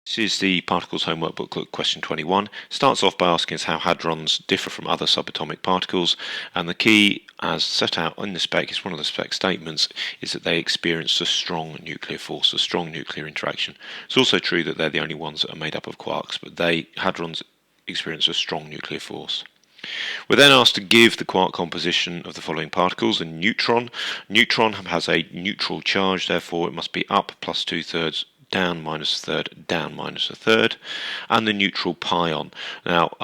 This is the Particles Homework Booklet question 21. Starts off by asking us how hadrons differ from other subatomic particles, and the key, as set out in the spec, is one of the spec statements, is that they experience a strong nuclear force, a strong nuclear interaction. It's also true that they're the only ones that are made up of quarks, but hadrons experience a strong nuclear force. We're then asked to give the quark composition of the following particles. A neutron. Neutron has a neutral charge, therefore it must be up plus 2/3, down minus a third, down minus a third. And the neutral pion. Now,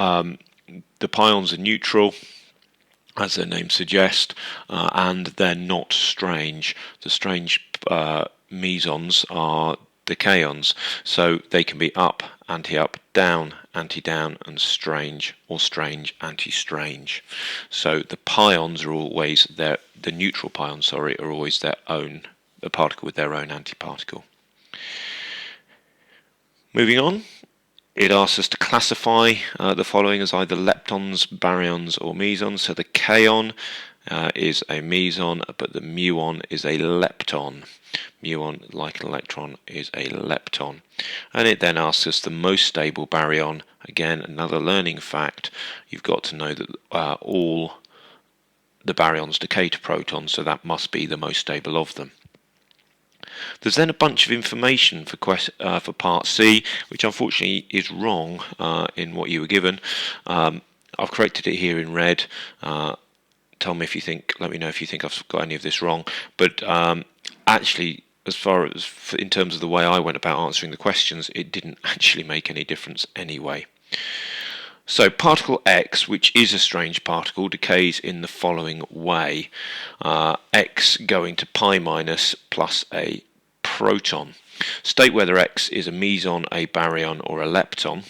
the pions are neutral, as their name suggests, and they're not strange. The strange mesons are the kaons, so they can be up, anti-up, down, anti-down, and strange, or strange, anti-strange. So the pions are always the neutral pions, are always a particle with their own antiparticle. Moving on, it asks us to classify the following as either leptons, baryons, or mesons. So the kaon is a meson, but the muon is a lepton. Muon, like an electron, is a lepton. And it then asks us the most stable baryon. Again, another learning fact. You've got to know that all the baryons decay to protons, so that must be the most stable of them. There's then a bunch of information for part C, which unfortunately is wrong in what you were given. I've corrected it here in red. Tell me if you think. Let me know if you think I've got any of this wrong. But actually, as far as in terms of the way I went about answering the questions, it didn't actually make any difference anyway. So particle X, which is a strange particle, decays in the following way. X going to pi minus plus a proton. State whether X is a meson, a baryon, or a lepton.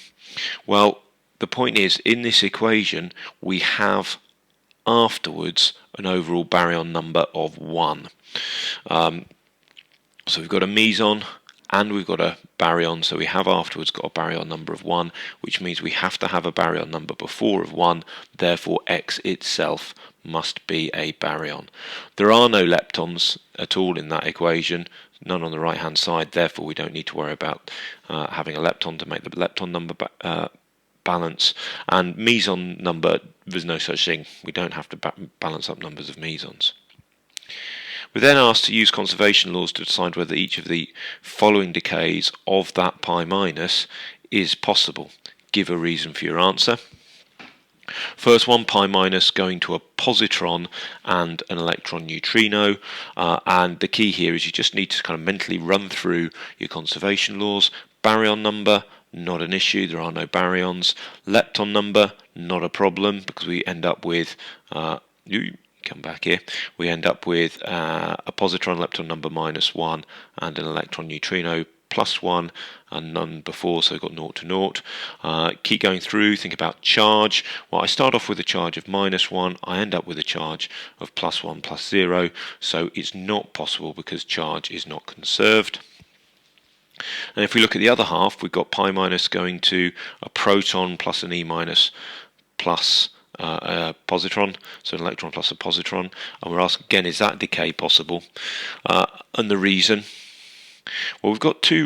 Well, the point is, in this equation, we have afterwards an overall baryon number of 1. So we've got a meson and we've got a baryon, so we have afterwards got a baryon number of 1, which means we have to have a baryon number before of 1, therefore X itself must be a baryon. There are no leptons at all in that equation, none on the right hand side, therefore we don't need to worry about having a lepton to make the lepton number balance. And meson number, there's no such thing, we don't have to balance up numbers of mesons. We're then asked to use conservation laws to decide whether each of the following decays of that pi minus is possible. Give a reason for your answer. First one, pi minus going to a positron and an electron neutrino, and the key here is you just need to kind of mentally run through your conservation laws. Baryon number, not an issue, there are no baryons. Lepton number, not a problem, because we end up with come back here, we end up with a positron lepton number -1 and an electron neutrino +1 and none before, so we've got 0 to 0. Keep going through, think about charge. Well, I start off with a charge of -1, I end up with a charge of +1 +0, so it's not possible because charge is not conserved. And if we look at the other half, we've got pi minus going to a proton plus an E minus plus a positron, so an electron plus a positron, and we're asked again, is that decay possible? And the reason, well, we've got two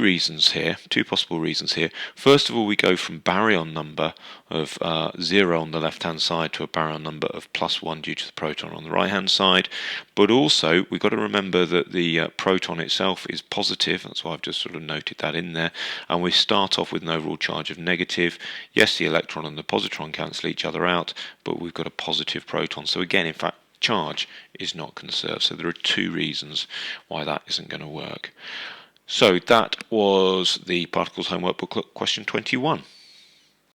possible reasons here. First of all, we go from baryon number of 0 on the left hand side to a baryon number of +1 due to the proton on the right hand side, but also we've got to remember that the proton itself is positive, that's why I've just sort of noted that in there, and we start off with an overall charge of negative. Yes, the electron and the positron cancel each other out, but we've got a positive proton, so again, in fact, charge is not conserved. So there are two reasons why that isn't going to work. So that was the Particles Homework Booklet question 21.